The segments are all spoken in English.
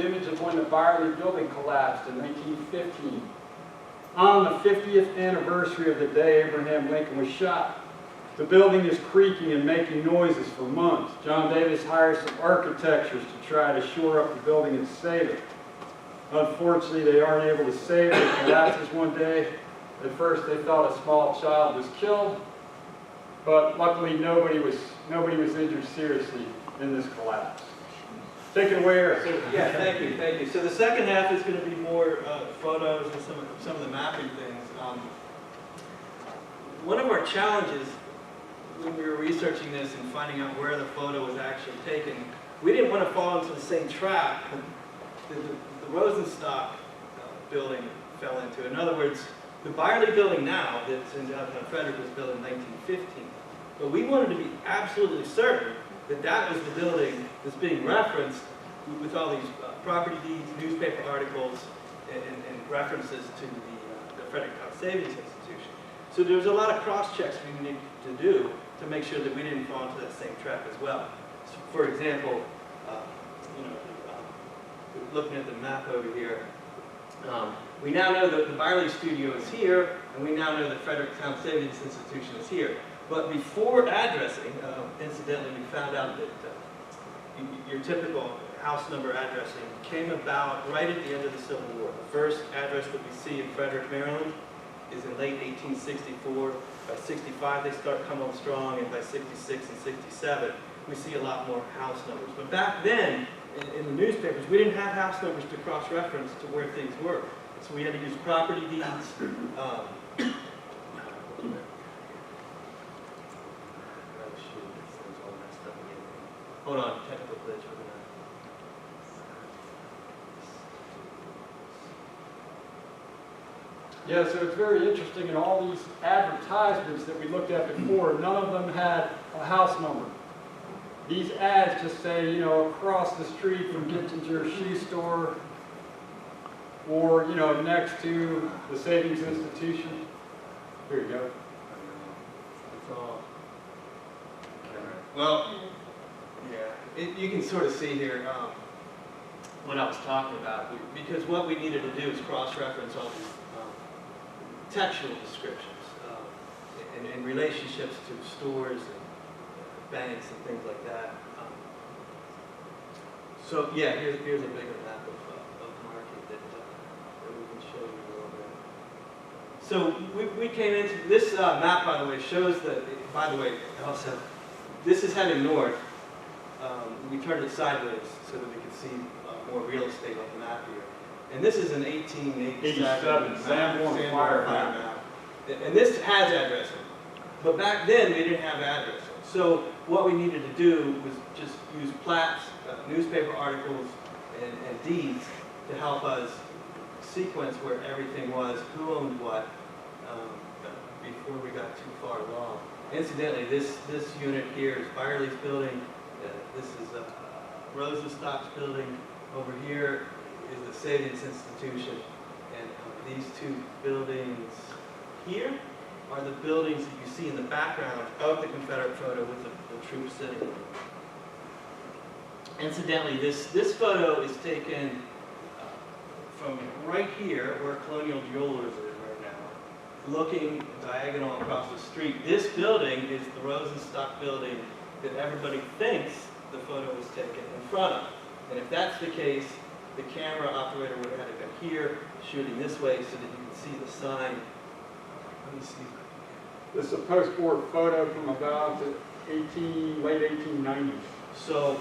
image of when the Byerly building collapsed in 1915. On the 50th anniversary of the day Abraham Lincoln was shot. The building is creaking and making noises for months. John Davis hires some architects to try to shore up the building and save it. Unfortunately, they aren't able to save it. It collapses one day. At first, they thought a small child was killed, but luckily nobody was injured seriously in this collapse. Take it away, Eric. Yeah, thank you. So the second half is going to be more photos and some of the mapping things. One of our challenges when we were researching this and finding out where the photo was actually taken, we didn't want to fall into the same trap the Rosenstock building fell into. In other words, the Byerly building now that's in downtown Frederick was built in 1915. But we wanted to be absolutely certain that that was the building that's being referenced with all these property deeds, newspaper articles, and references to the Frederick Savings Institution. So there was a lot of cross-checks we needed to do to make sure that we didn't fall into that same trap as well. So for example, looking at the map over here, we now know that the Byerly studio is here, and we now know that Fredericktown Savings Institution is here. But before addressing, incidentally, we found out that your typical house number addressing came about right at the end of the Civil War. The first address that we see in Frederick, Maryland is in late 1864. By 65, they start coming on strong, and by 66 and 67, we see a lot more house numbers. But back then, in the newspapers, we didn't have house numbers to cross-reference to where things were. So we had to use property deeds. Hold on, technical glitch. Yeah, so it's very interesting. In all these advertisements that we looked at before, none of them had a house number. These ads just say, across the street from Gittinger Shoe Store, or, next to the Savings Institution. Here you go. That's all. Well, yeah, you can sort of see here what I was talking about, because what we needed to do is cross-reference all these textual descriptions and relationships to stores and banks and things like that. So yeah, here's a bigger map of market that we can show you a little bit. So we came into this map, by the way, shows that. By the way, also this is heading north. We turned it sideways so that we could see more real estate on the map here. And this is an 1887 Sanborn Fire map. And this has addressing. But back then, we didn't have addressing. So what we needed to do was just use plats, newspaper articles, and deeds to help us sequence where everything was, who owned what, before we got too far along. Incidentally, this unit here is Byerly's building. This is Rosenstock's building. Over here is the Savings Institution. And these two buildings here are the buildings that you see in the background of the Confederate photo with the troops sitting there. Incidentally, this photo is taken from right here where Colonial Jewelers is right now, looking diagonal across the street. This building is the Rosenstock building that everybody thinks the photo was taken in front of. And if that's the case, the camera operator would have had to go here, shooting this way so that you can see the sign. Let me see. This is a post-war photo from about the late 1890s. So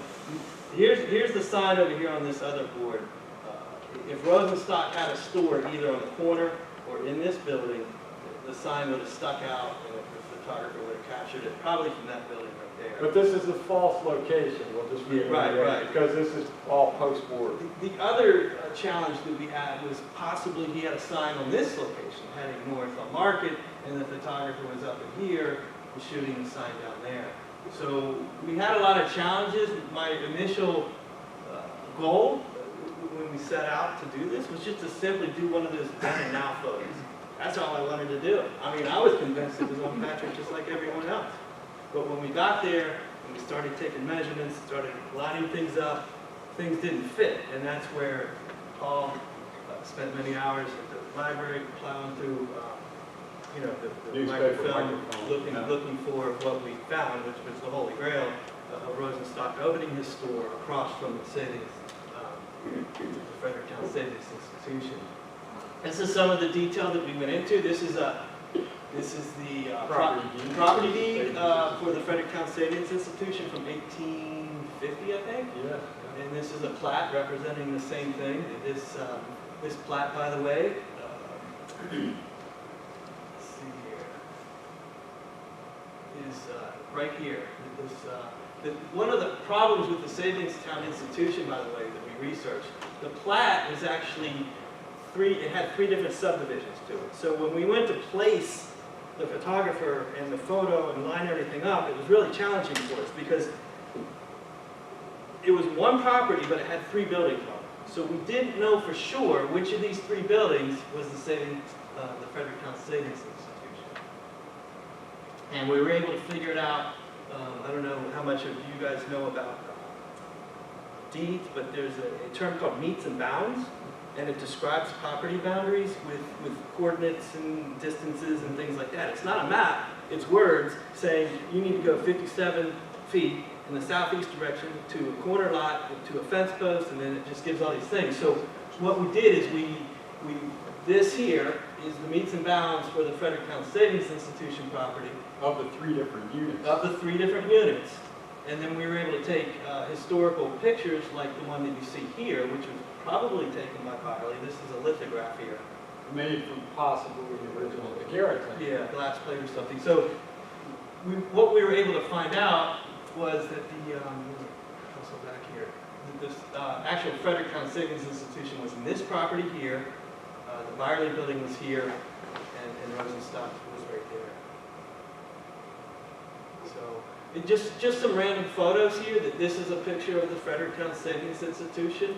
here's the sign over here on this other board. If Rosenstock had a store either on the corner or in this building, the sign would have stuck out, and the photographer would have captured it, probably from that building right there. But this is a false location. We'll just right. Because this is all post-war. The other challenge that we had was possibly he had a sign on this location heading north on Market, and the photographer was up in here and shooting the sign down there. So we had a lot of challenges. My initial goal when we set out to do this was just to simply do one of those then and now photos. That's all I wanted to do. I mean, I was convinced it was on Patrick just like everyone else. But when we got there and we started taking measurements, started lining things up, things didn't fit, and that's where Paul spent many hours at the library plowing through, the microfilm, looking for what we found, which was the Holy Grail of Rosenstock opening his store across from the savings, the Frederick Town Savings Institution. This is some of the detail that we went into. This is the property deed for the Frederick Town Savings Institution from 1850, I think. Yeah. And this is a plat representing the same thing. This plat, by the way, let's see here, is right here. One of the problems with the Savings Town Institution, by the way, that we researched, the plat was actually it had three different subdivisions to it. So when we went to place the photographer and the photo and line everything up, it was really challenging for us because it was one property, but it had three buildings on it. So we didn't know for sure which of these three buildings was the Frederick Town Savings Institution. And we were able to figure it out. I don't know how much of you guys know about deeds, but there's a term called meets and bounds, and it describes property boundaries with coordinates and distances and things like that. It's not a map, it's words saying you need to go 57 feet in the southeast direction to a corner lot, to a fence post, and then it just gives all these things. So what we did is this here is the meets and bounds for the Frederick Town Savings Institution property. Of the three different units. Of the three different units. And then we were able to take historical pictures like the one that you see here, which was probably taken by Byerly. This is a lithograph here. Made from possibly the original daguerreotype. Yeah, glass plate or something. So what we were able to find out was that also back here, this actual Frederick Town Savings Institution was in this property here, the Byerly building was here, and Rosenstock was right there. So just some random photos here. That this is a picture of the Frederick Town Savings Institution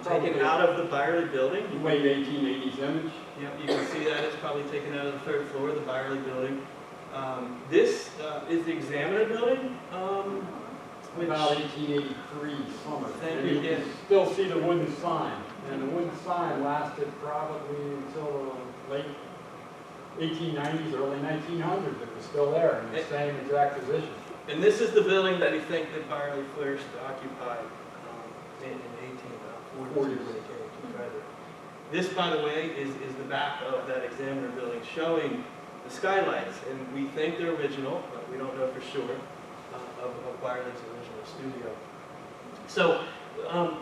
taken out of the Byerly building. Late 1880s image. Yep, you can see that it's probably taken out of the third floor of the Byerly building. This is the Examiner building. About 1883 summer. Thank you. Can still see the wooden sign. And the wooden sign lasted probably until late 1890s, early 1900s. It was still there in the same exact position. And this is the building that we think that Byerly first occupied in 1840s when he came to Frederick. This, by the way, is the back of that Examiner building showing the skylights. And we think they're original, but we don't know for sure, of Byerly's original studio. So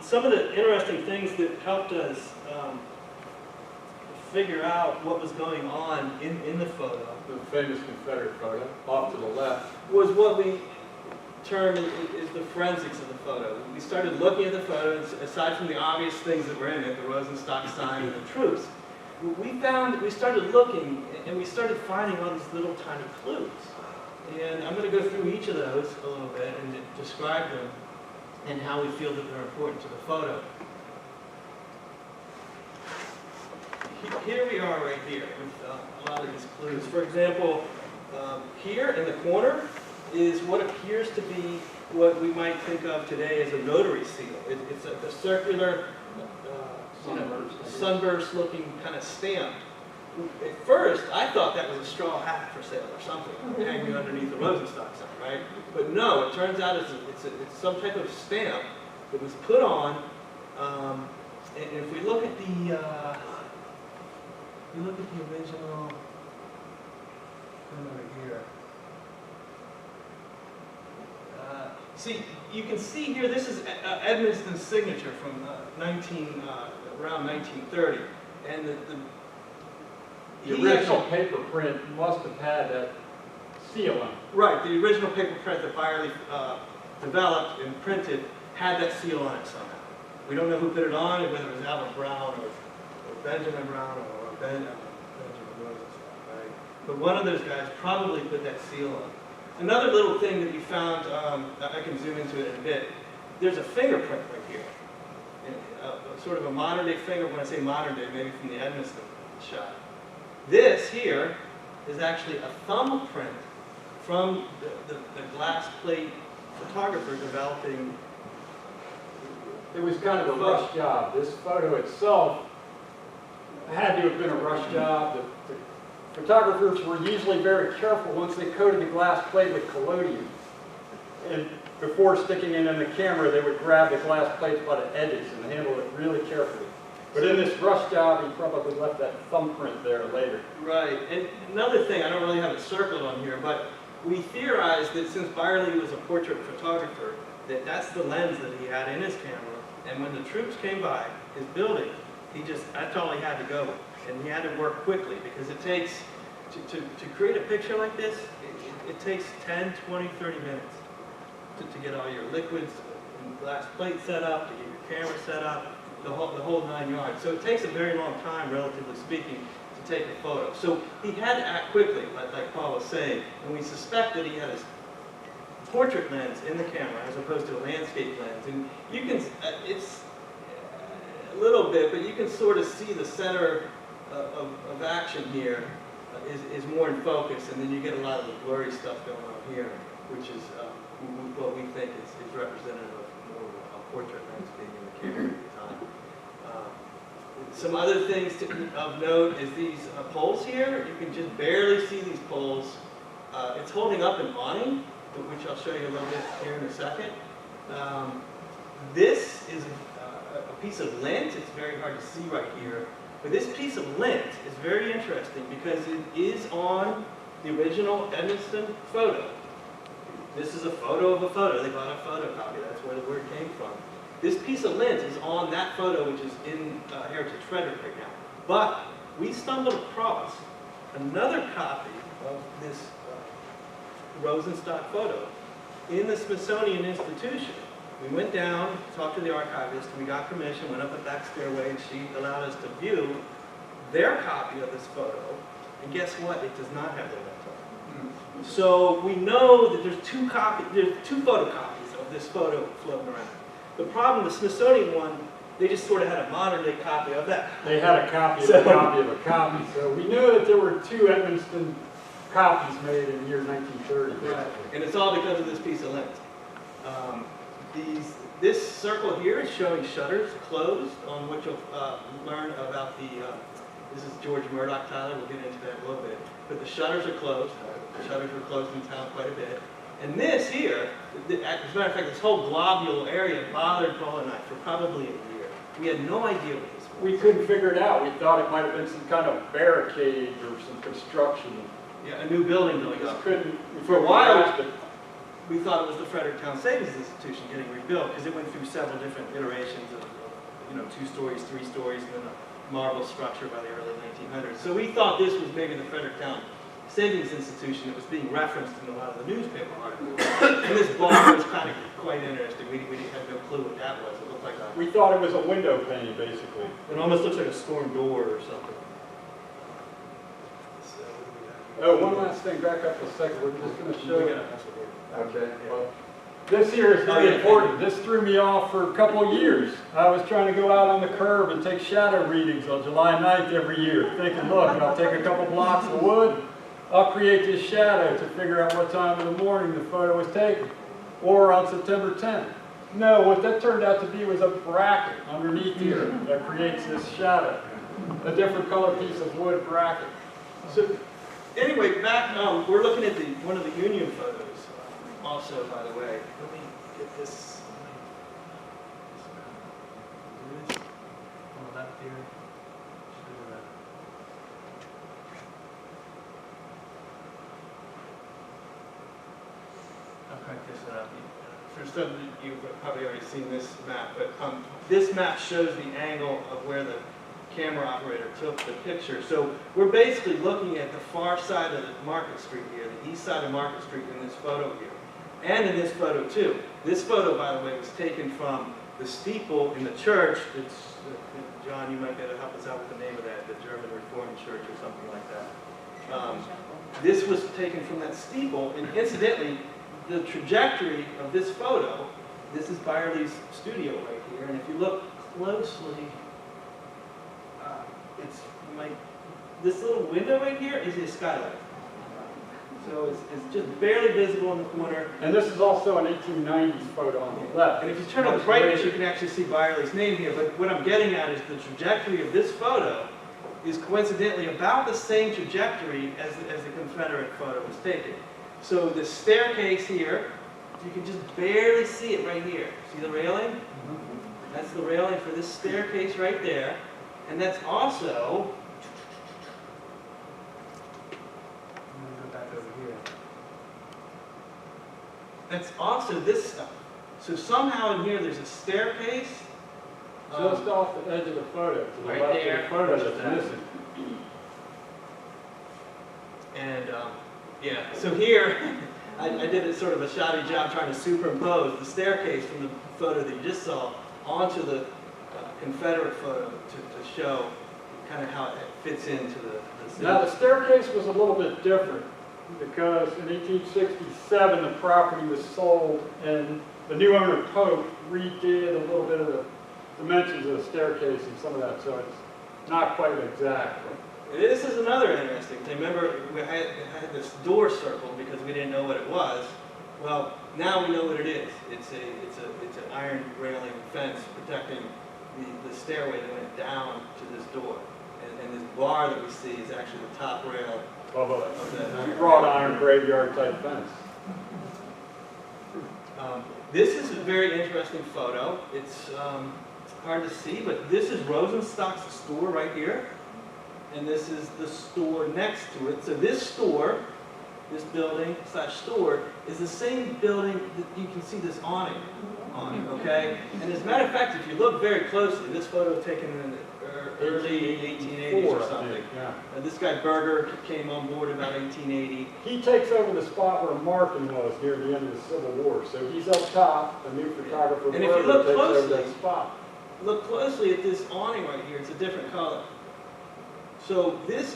some of the interesting things that helped us figure out what was going on in the photo. The famous Confederate photo, off to the left. Was what we term is the forensics of the photo. We started looking at the photo, and aside from the obvious things that were in it, the Rosenstock sign and the truce, we started looking and we started finding all these little tiny clues. And I'm going to go through each of those a little bit and describe them and how we feel that they're important to the photo. Here we are right here with a lot of these clues. For example, here in the corner is what appears to be what we might think of today as a notary seal. It's a circular, sunburst-looking kind of stamp. At first, I thought that was a straw hat for sale or something, hanging underneath the Rosenstock sign, right? But no, it turns out it's some type of stamp that was put on. And if we look at the original, over here. See, you can see here, this is Edmonston's signature from around 1930. And the original paper print must have had that seal on it. Right, the original paper print that Byerly developed and printed had that seal on it somehow. We don't know who put it on, whether it was Albert Brown or Benjamin Brown or Benjamin Rosenstock, right? But one of those guys probably put that seal on. Another little thing that we found, I can zoom into it in a bit, there's a fingerprint right here. Sort of a modern day finger, when I say modern day, maybe from the Edmonston shot. This here is actually a thumbprint from the glass plate photographer developing It was kind of a rush job. This photo itself had to have been a rush job. The photographers were usually very careful once they coated the glass plate with collodion. And before sticking it in the camera, they would grab the glass plates by the edges and handle it really carefully. But in this rush job, he probably left that thumbprint there later. Right, and another thing, I don't really have it circled on here, but we theorized that since Byerly was a portrait photographer, that that's the lens that he had in his camera, and when the troops came by his building, that's all he had to go with. And he had to work quickly, because it takes, to create a picture like this, it takes 10, 20, 30 minutes to get all your liquids and glass plate set up, to get your camera set up, the whole 9 yards. So it takes a very long time, relatively speaking, to take a photo. So he had to act quickly, like Paul was saying, and we suspect that he had his portrait lens in the camera as opposed to a landscape lens. And you can, it's a little bit, but you can sort of see the center of action here is more in focus, and then you get a lot of the blurry stuff going on here, which is what we think is representative of more of a portrait lens being in the camera at the time. Some other things of note is these poles here. You can just barely see these poles. It's holding up an awning, which I'll show you a little bit here in a second. This is a piece of lint. It's very hard to see right here. But this piece of lint is very interesting because it is on the original Edmiston photo. This is a photo of a photo. They got a photocopy. That's where the word came from. This piece of lint is on that photo, which is in Heritage Frederick right now. But we stumbled across another copy of this Rosenstock photo in the Smithsonian Institution. We went down, talked to the archivist, and we got permission, went up a back stairway, and she allowed us to view their copy of this photo. And guess what? It does not have the lint on it. So we know that there's two photocopies of this photo floating around. The problem, the Smithsonian one, they just sort of had a modern-day copy of that. They had a copy of a copy of a copy. So we knew that there were two Edmiston copies made in the year 1930. Right. And it's all because of this piece of lint. This circle here is showing shutters closed, on which you'll learn about this is George Murdoch, Tyler, we'll get into that in a little bit. But the shutters are closed. The shutters were closed in town quite a bit. And this here, as a matter of fact, this whole globule area bothered Paul and I for probably a year. We had no idea what this was. We couldn't figure it out. We thought it might have been some kind of barricade or some construction. Yeah, a new building going up. For a while, we thought it was the Frederick Town Savings Institution getting rebuilt because it went through several different iterations of 2 stories, 3 stories, and then a marble structure by the early 1900s. So we thought this was maybe the Frederick Town Savings Institution that was being referenced in a lot of the newspaper articles. And this bar was kind of quite interesting. We had no clue what that was. It looked like we thought it was a window pane, basically. It almost looks like a storm door or something. Oh, one last thing, back up a second. We're just going to show you. Okay. Well, this here is very important. This threw me off for a couple of years. I was trying to go out on the curb and take shadow readings on July 9th every year, thinking, look, I'll take a couple blocks of wood, I'll create this shadow to figure out what time of the morning the photo was taken, or on September 10th. No, what that turned out to be was a bracket underneath here that creates this shadow, a different color piece of wood bracket. So, anyway, back, we're looking at one of the Union photos also, by the way. Let me get this. On the left here. I'll crank this one up. For some of you, you've probably already seen this map, but this map shows the angle of where the camera operator took the picture. So we're basically looking at the far side of the Market Street here, the east side of Market Street in this photo here. And in this photo too. This photo, by the way, was taken from the steeple in the church. It's, John, you might be able to help us out with the name of that, the German Reformed Church or something like that. This was taken from that steeple, and incidentally, the trajectory of this photo, this is Byerly's studio right here, and if you look closely, it's like this little window right here is his skylight. So it's just barely visible in the corner. And this is also an 1890s photo on the left. And if you turn up the brightness, you can actually see Byerly's name here. But what I'm getting at is the trajectory of this photo is coincidentally about the same trajectory as the Confederate photo was taken. So the staircase here, you can just barely see it right here. See the railing? That's the railing for this staircase right there. And that's also, I'm going to go back over here. That's also this stuff. So somehow in here there's a staircase. Just off the edge of the photo, to the Right left there. of the photo that's missing. And yeah, so here, I did a sort of a shoddy job trying to superimpose the staircase from the photo that you just saw onto the Confederate photo to show kind of how it fits into the Now the staircase was a little bit different because in 1867 the property was sold and the new owner, Pope, redid a little bit of the dimensions of the staircase and some of that, so it's not quite exact. This is another interesting thing. Remember, I had this door circled because we didn't know what it was. Well, now we know what it is. It's an iron railing fence protecting the stairway that went down to this door. And this bar that we see is actually the top rail of that iron. Wrought iron graveyard type fence. This is a very interesting photo. It's hard to see, but this is Rosenstock's store right here. And this is the store next to it. So this store, this building / store, is the same building that you can see this awning on, okay? And as a matter of fact, if you look very closely, this photo was taken in the early 1880s or something. Yeah. This guy Berger came on board about 1880. He takes over the spot where Markin was near the end of the Civil War. So he's up top, a new photographer, And if you Berger, look takes over closely, that spot. Look closely at this awning right here. It's a different color. So this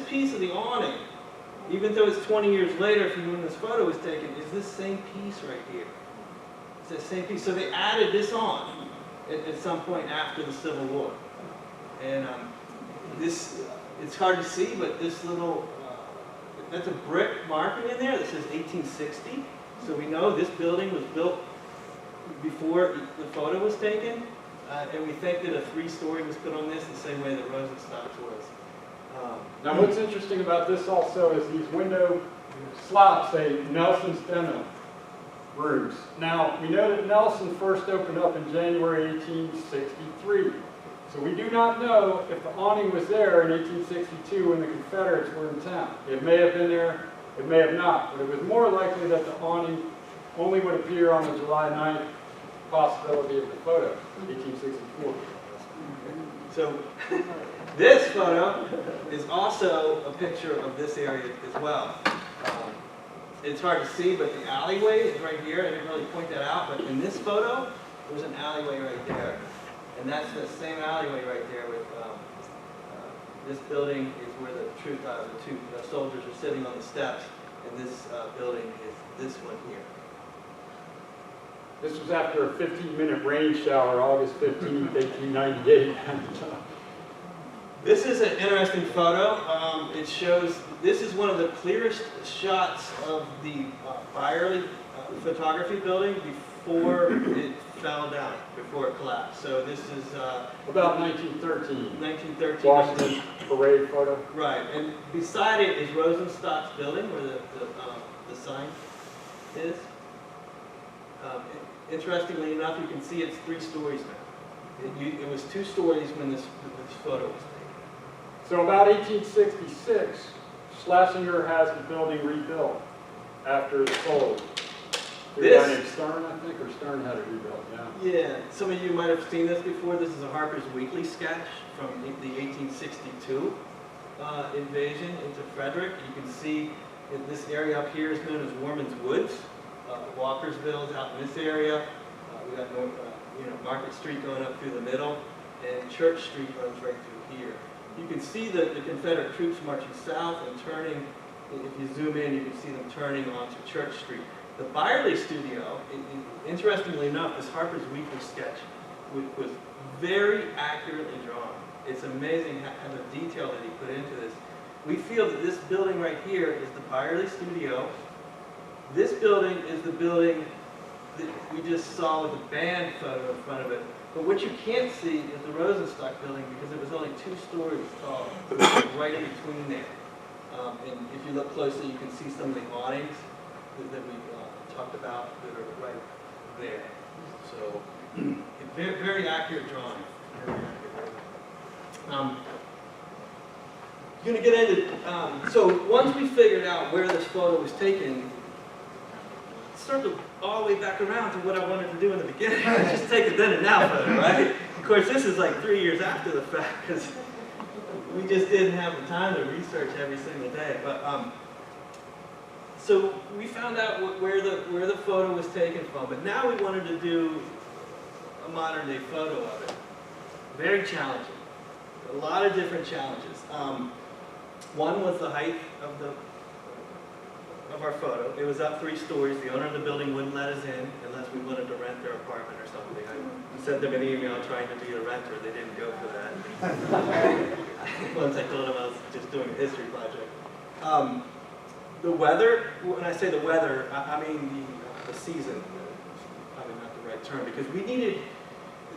piece of the awning, even though it's 20 years later from when this photo was taken, is this same piece right here. It's that same piece. So they added this on at some point after the Civil War. And it's hard to see, but this little, that's a brick marking in there that says 1860. So we know this building was built before the photo was taken. And we think that a 3-story was put on this the same way that Rosenstock's was. Now what's interesting about this also is these window slots say Nelson Steno rooms. Now we know that Nelson first opened up in January 1863. So we do not know if the awning was there in 1862 when the Confederates were in town. It may have been there, it may have not, but it was more likely that the awning only would appear on the July 9th possibility of the photo, 1864. So this photo is also a picture of this area as well. It's hard to see, but the alleyway is right here. I didn't really point that out, but in this photo, there's an alleyway right there. And that's the same alleyway right there with this building is where the two soldiers are sitting on the steps, and this building is this one here. This was after a 15-minute rain shower, August 15, 1898. This is an interesting photo. It shows, this is one of the clearest shots of the Byerly photography building before it fell down, before it collapsed. So this is About 1913. 1913. Washington parade photo. Right, and beside it is Rosenstock's building where the sign is. Interestingly enough, you can see it's 3 stories now. It was 2 stories when this photo was taken. So about 1866, Schlesinger has the building rebuilt after it's sold. There's a guy named Stern, I think, or Stern had it rebuilt, yeah. Yeah, some of you might have seen this before. This is a Harper's Weekly sketch from the 1862 invasion into Frederick. You can see this area up here is known as Warman's Woods. Walkersville is out in this area. We got Market Street going up through the middle, and Church Street runs right through here. You can see the Confederate troops marching south and turning. If you zoom in, you can see them turning onto Church Street. The Byerly studio, interestingly enough, this Harper's Weekly sketch was very accurately drawn. It's amazing how the detail that he put into this. We feel that this building right here is the Byerly Studio. This building is the building that we just saw with the band photo in front of it. But what you can't see is the Rosenstock building because it was only 2 stories tall, right in between there. And if you look closely, you can see some of the awnings that we talked about that are right there. So, very, very accurate drawing. Very accurate drawing. Going to get into, so once we figured out where this photo was taken, circled all the way back around to what I wanted to do in the beginning. Just take a then and now photo, right? Of course, this is like 3 years after the fact because we just didn't have the time to research every single day. But so we found out where the photo was taken from. But now we wanted to do a modern day photo of it. Very challenging. A lot of different challenges. One was the height of our photo. It was up 3 stories. The owner of the building wouldn't let us in unless we wanted to rent their apartment or something. I sent them an email trying to be a renter. They didn't go for that. Once I told them I was just doing a history project. The weather, when I say the weather, I mean the season. Probably not the right term because we needed,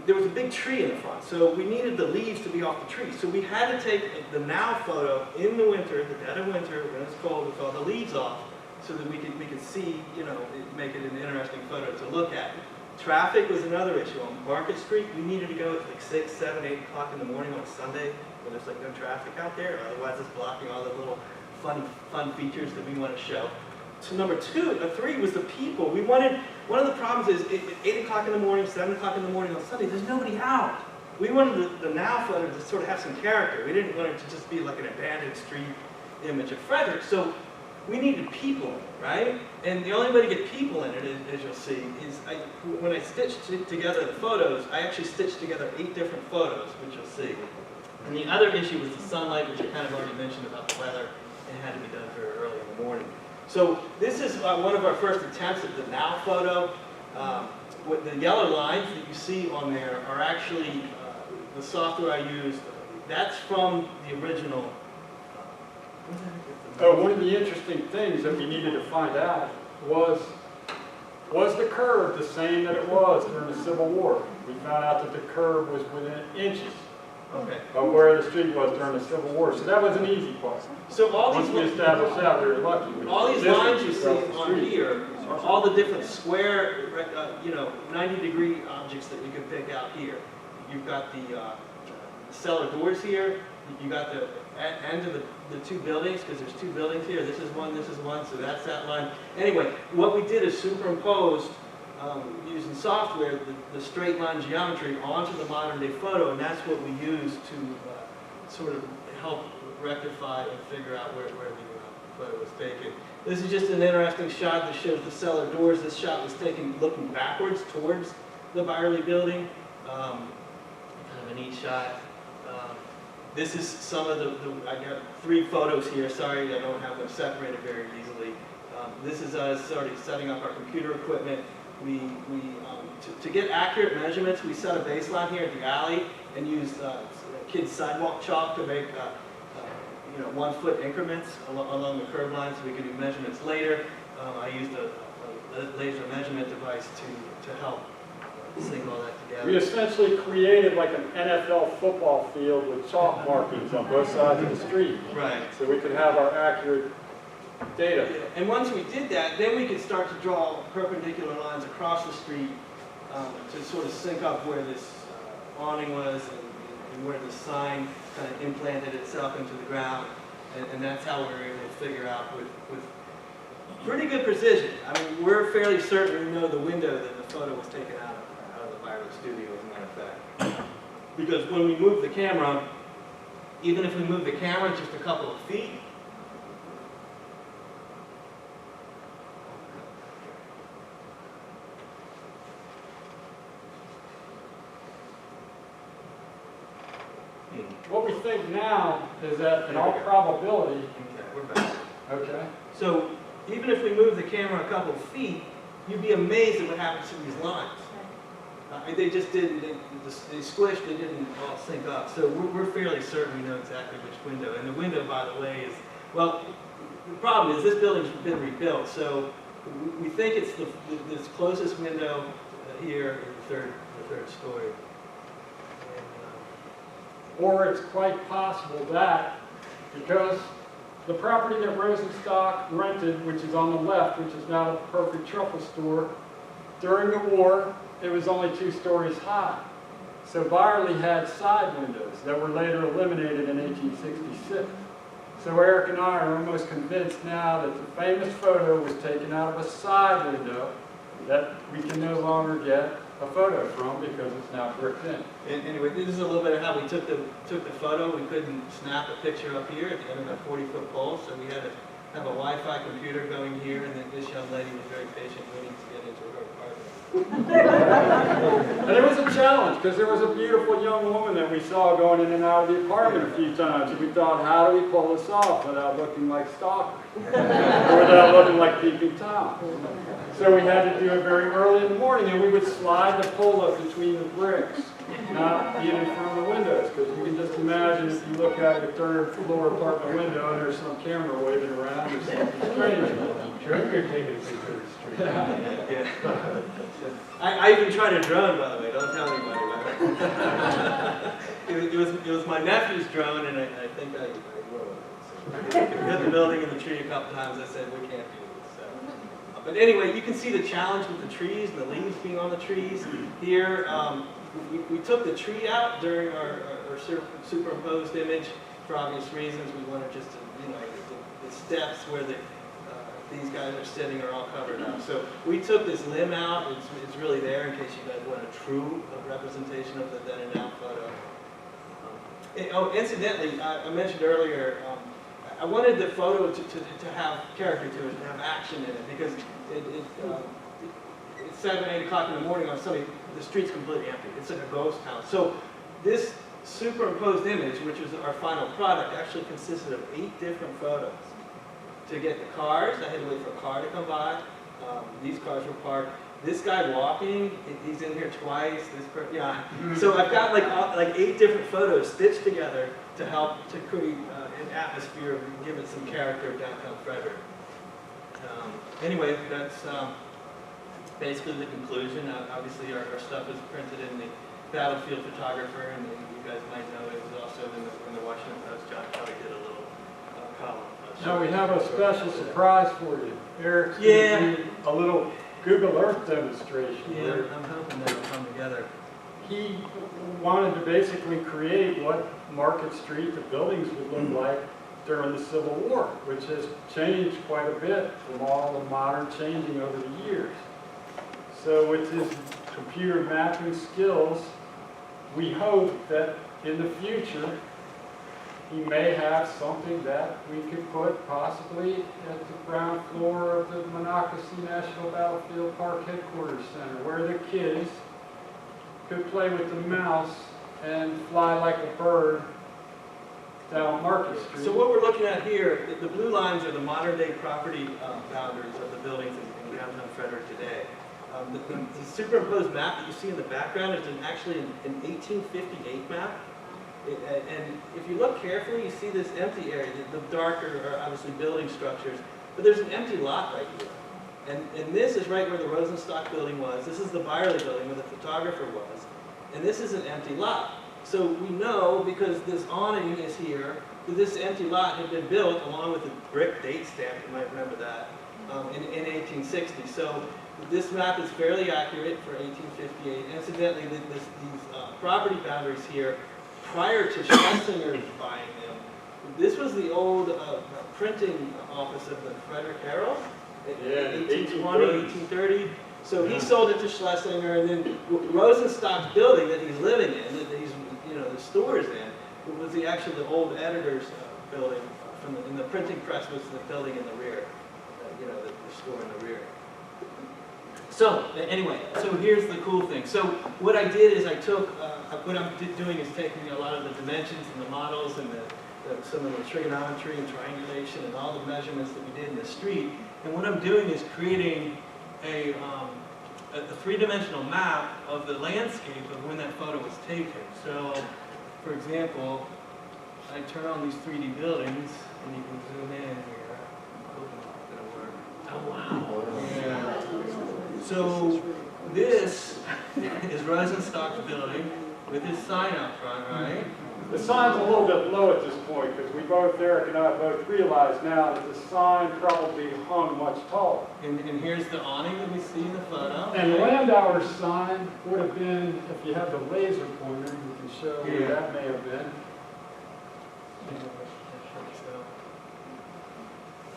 there was a big tree in the front, so we needed the leaves to be off the tree. So we had to take the now photo in the winter, the dead of winter, when it's cold, with all the leaves off, so that we could see, you know, make it an interesting photo to look at. Traffic was another issue. On Market Street, we needed to go at like 6, 7, 8 o'clock in the morning on a Sunday when there's like no traffic out there, otherwise it's blocking all the little fun features that we want to show. So number 3 was the people. We wanted, one of the problems is at 8 o'clock in the morning, 7 o'clock in the morning on Sunday, there's nobody out. We wanted the now photo to sort of have some character. We didn't want it to just be like an abandoned street image of Frederick. So we needed people in it, right? And the only way to get people in it, as you'll see, is when I stitched together the photos, I actually stitched together 8 different photos, which you'll see. And the other issue was the sunlight, which I kind of already mentioned about the weather. It had to be done very early in the morning. So this is one of our first attempts at the now photo. What the yellow lines that you see on there are actually the software I used. That's from the original. One of the interesting things that we needed to find out was the curve the same that it was during the Civil War? We found out that the curve was within inches of where the street was during the Civil War. So that was an easy part. So all Once we established that, we were lucky. All these lines you see on here are all the different square, 90-degree objects that we could pick out here. You've got the cellar doors here. You got the end of the 2 buildings, because there's 2 buildings here. This is one, so that's that line. Anyway, what we did is superimposed, using software, the straight line geometry onto the modern day photo, and that's what we use to sort of help rectify and figure out where the photo was taken. This is just an interesting shot that shows the cellar doors. This shot was taken looking backwards towards the Byerly building. Kind of a neat shot. This is some of I got 3 photos here. Sorry, I don't have them separated very easily. This is us already setting up our computer equipment. To get accurate measurements, we set a baseline here at the alley and used kids' sidewalk chalk to make 1-foot increments along the curb line so we could do measurements later. I used a laser measurement device to help sync all that together. We essentially created like an NFL football field with chalk markings on both sides of the street. Right. So we could have our accurate data. And once we did that, then we could start to draw perpendicular lines across the street to sort of sync up where this awning was and where the sign kind of implanted itself into the ground. And that's how we were able to figure out with pretty good precision. I mean, we're fairly certain we know the window that the photo was taken out of the Byerly studio, as a matter of fact. Because when we move the camera, even if we move the camera just a couple of feet, What we think now is that in all probability, okay, we're back. okay, So even if we move the camera a couple of feet, you'd be amazed at what happens to these lines. They just didn't, they squished, they didn't all sync up. So we're fairly certain we know exactly which window. And the window, by the way, is, well, the problem is this building's been rebuilt. So we think it's this closest window here in the third story. Or it's quite possible that because the property that Rosenstock rented, which is on the left, which is now the Perfect Truffle Store, during the war, it was only 2 stories high. So Byerly had side windows that were later eliminated in 1866. So Eric and I are almost convinced now that the famous photo was taken out of a side window that we can no longer get a photo from because it's now bricked in. And anyway, this is a little bit of how we took the photo. We couldn't snap a picture up here at the end of that 40-foot pole, so we had to have a Wi-Fi computer going here, and then this young lady was very patient waiting to get into her apartment. And it was a challenge because there was a beautiful young woman that we saw going in and out of the apartment a few times, and we thought, how do we pull this off without looking like stalkers or without looking like Peeping Tom? So we had to do it very early in the morning, and we would slide the pole up between the bricks, not being in front of the windows, because you can just imagine if you look out your third floor apartment window and there's some camera waving around or something strange. Sure, you're taking pictures of the street. Yeah. I even tried a drone, by the way. Don't tell anybody about it. It was my nephew's drone, and I think I wrote it. So I hit the building and the tree a couple times. I said, we can't do this. So. But anyway, you can see the challenge with the trees and the leaves being on the trees. Here, we took the tree out during our superimposed image for obvious reasons. We wanted just to, the steps where these guys are sitting are all covered up. So we took this limb out. It's really there in case you guys want a true representation of the then and now photo. Incidentally, I mentioned earlier, I wanted the photo to have character to it, to have action in it, because it's 7, 8 o'clock in the morning on Sunday, the street's completely empty. It's like a ghost town. So this superimposed image, which was our final product, actually consisted of 8 different photos. To get the cars, I had to wait for a car to come by. These cars were parked. This guy walking, he's in here twice. So I've got like 8 different photos stitched together to help to create an atmosphere and give it some character of downtown Frederick. Anyway, that's basically the conclusion. Obviously, our stuff is printed in the Battlefield Photographer, and you guys might know it was also in the Washington Post. John probably did a little column. Now we have a special surprise for you. Eric's going to do a little Google Earth demonstration. Yeah, I'm hoping that'll come together. He wanted to basically create what Market Street, the buildings would look like during the Civil War, which has changed quite a bit from all the modern changing over the years. So with his computer mapping skills, we hope that in the future he may have something that we could put possibly at the ground floor of the Monocacy National Battlefield Park Headquarters Center, where the kids could play with the mouse and fly like a bird down Market Street. So what we're looking at here, the blue lines are the modern day property boundaries of the buildings in downtown Frederick today. The superimposed map that you see in the background is actually an 1858 map. And if you look carefully, you see this empty area. The darker are obviously building structures, but there's an empty lot right here. And this is right where the Rosenstock building was. This is the Byerly building where the photographer was. And this is an empty lot. So we know, because this awning is here, that this empty lot had been built along with the brick date stamp, you might remember that, in 1860. So this map is fairly accurate for 1858. Incidentally, these property boundaries here, prior to Schlesinger buying them, this was the old printing office of the Frederick Herald, 1820, 1830. So he sold it to Schlesinger, and then Rosenstock's building that he's living in, that he's, the stores in, was the old editor's building. And the printing press was the building in the rear, the store in the rear. So anyway, so here's the cool thing. So what I did is I took, what I'm doing is taking a lot of the dimensions and the models and some of the trigonometry and triangulation and all the measurements that we did in the street. And what I'm doing is creating a a three-dimensional map of the landscape of when that photo was taken. So, for example, I turn on these 3D buildings, and you can zoom in here. Oh wow! Yeah. So this is Rosenstock's building with his sign out front, right? The sign's a little bit low at this point because we both, Eric and I, both realize now that the sign probably hung much taller. And here's the awning that we see in the photo. And Landauer's sign would have been, if you have the laser pointer, you can show where that may have been.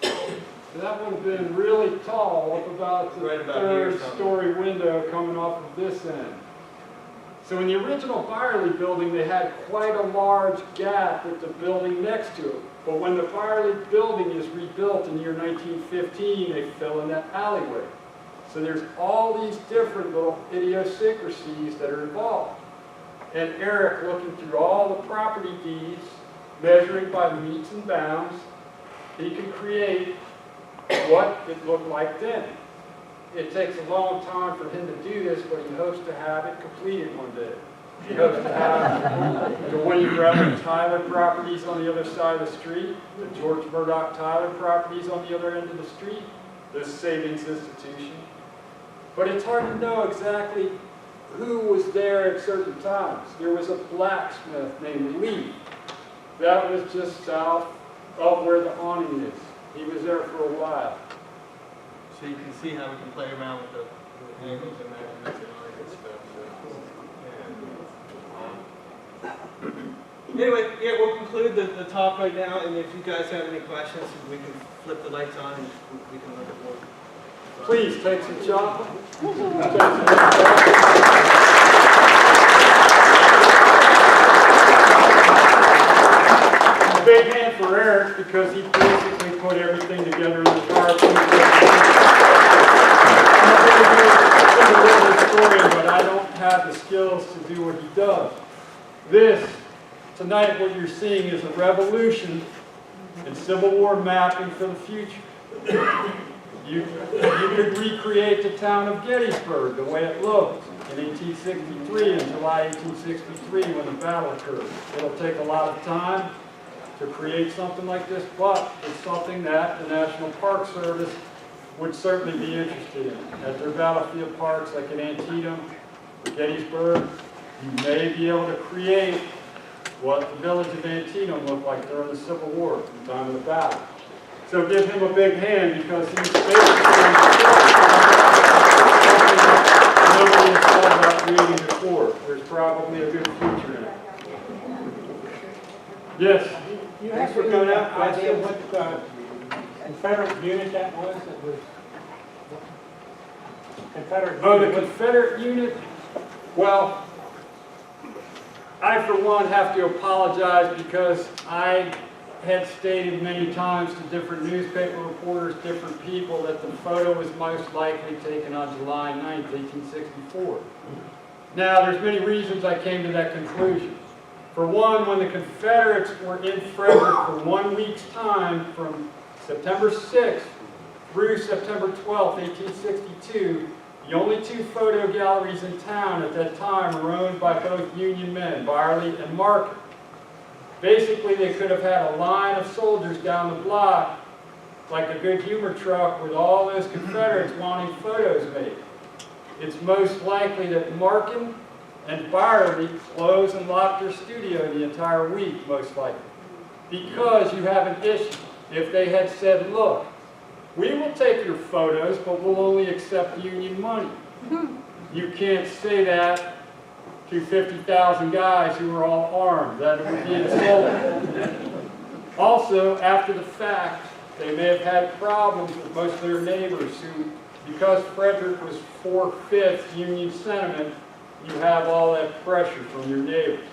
So that would have been really tall, up about the Right about here third-story window coming off of this end. So in the original Byerly building, they had quite a large gap with the building next to it. But when the Byerly building is rebuilt in the year 1915, they fill in that alleyway. So there's all these different little idiosyncrasies that are involved. And Eric, looking through all the property deeds, measuring by meets and bounds, he can create what it looked like then. It takes a long time for him to do this, but he hopes to have it completed one day. He hopes to have the Winnie Brown Tyler properties on the other side of the street, the George Murdoch Tyler properties on the other end of the street, the savings institution. But it's hard to know exactly who was there at certain times. There was a blacksmith named Lee. That was just south of where the awning is. He was there for a while. So you can see how we can play around with the angles and measurements and all that good stuff. So, anyway, yeah, we'll conclude the talk right now, and if you guys have any questions, we can flip the lights on and we can look at more. Please take some chocolate. A big hand for Eric because he basically put everything together in the PowerPoint. I'm a very good historian, but I don't have the skills to do what he does. This, tonight, what you're seeing is a revolution in Civil War mapping for the future. You could recreate the town of Gettysburg the way it looked in 1863, in July 1863 when the battle occurred. It'll take a lot of time to create something like this, but it's something that the National Park Service would certainly be interested in. At their battlefield parks like in Antietam or Gettysburg, you may be able to create what the village of Antietam looked like during the Civil War, at the time of the battle. So give him a big hand because he's basically something that nobody has thought about creating before. There's probably a good future in it. Yes? You have for coming out. Idea what Confederate unit that was? Confederate. Oh, the Confederate unit? Well, I for one have to apologize because I had stated many times to different newspaper reporters, different people, that the photo was most likely taken on July 9th, 1864. Now, there's many reasons I came to that conclusion. For one, when the Confederates were in Frederick for 1 week's time, from September 6th through September 12th, 1862, the only two photo galleries in town at that time were owned by both Union men, Byerly and Markham. Basically, they could have had a line of soldiers down the block, like a good humor truck, with all those Confederates wanting photos made. It's most likely that Markham and Byerly closed and locked their studio the entire week, most likely, because you have an issue. If they had said, look, we will take your photos, but we'll only accept Union money. You can't say that to 50,000 guys who are all armed. That would be insulting. Also, after the fact, they may have had problems with most of their neighbors who, because Frederick was 4/5 Union sentiment, you have all that pressure from your neighbors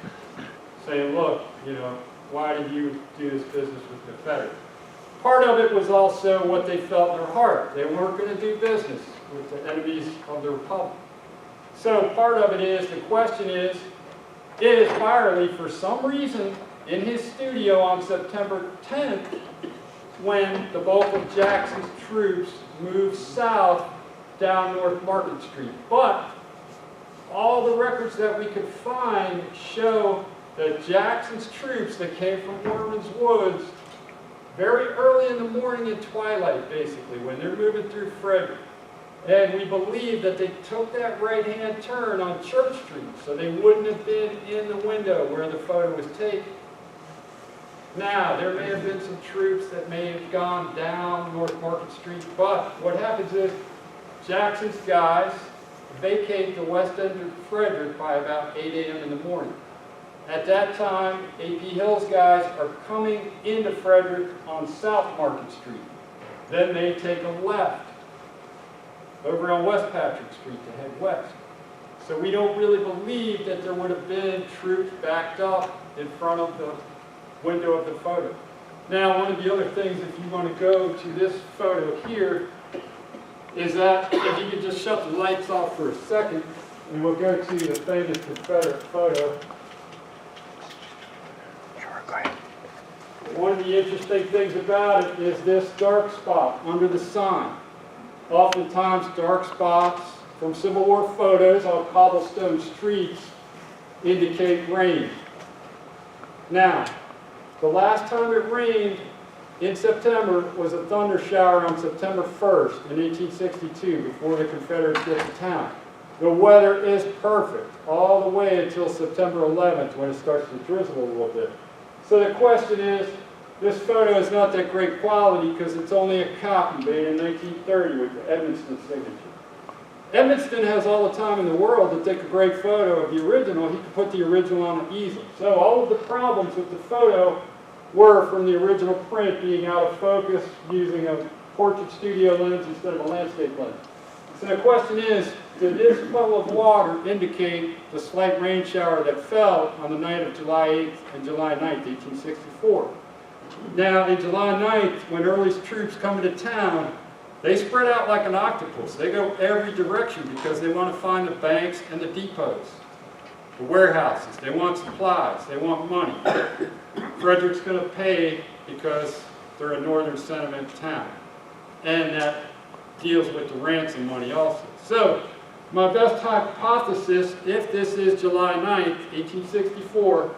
saying, look, you know, why did you do this business with the Confederates? Part of it was also what they felt in their heart. They weren't going to do business with the enemies of the Republic. So part of it is, the question is Byerly, for some reason, in his studio on September 10th, when the bulk of Jackson's troops moved south down North Market Street. But all the records that we could find show that Jackson's troops that came from Worman's Woods very early in the morning and twilight, basically, when they're moving through Frederick. And we believe that they took that right-hand turn on Church Street, so they wouldn't have been in the window where the photo was taken. Now, there may have been some troops that may have gone down North Market Street, but what happens is Jackson's guys vacate the west end of Frederick by about 8 a.m. in the morning. At that time, A.P. Hill's guys are coming into Frederick on South Market Street. Then they take a left over on West Patrick Street to head west. So we don't really believe that there would have been troops backed up in front of the window of the photo. Now, one of the other things, if you want to go to this photo here, is that if you could just shut the lights off for a second, and we'll go to the famous Confederate photo. One of the interesting things about it is this dark spot under the sign. Oftentimes, dark spots from Civil War photos on cobblestone streets indicate rain. Now, the last time it rained in September was a thunder shower on September 1st in 1862, before the Confederates get to town. The weather is perfect all the way until September 11th, when it starts to drizzle a little bit. So the question is, this photo is not that great quality because it's only a copy made in 1930 with the Edmonston signature. Edmonston has all the time in the world to take a great photo of the original. He could put the original on an easel. So all of the problems with the photo were from the original print being out of focus, using a portrait studio lens instead of a landscape lens. So the question is, did this puddle of water indicate the slight rain shower that fell on the night of July 8th and July 9th, 1864? Now, in July 9th, when Early's troops come into town, they spread out like an octopus. They go every direction because they want to find the banks and the depots, the warehouses. They want supplies. They want money. Frederick's going to pay because they're a northern sentiment town. And that deals with the ransom money also. So, my best hypothesis, if this is July 9th, 1864,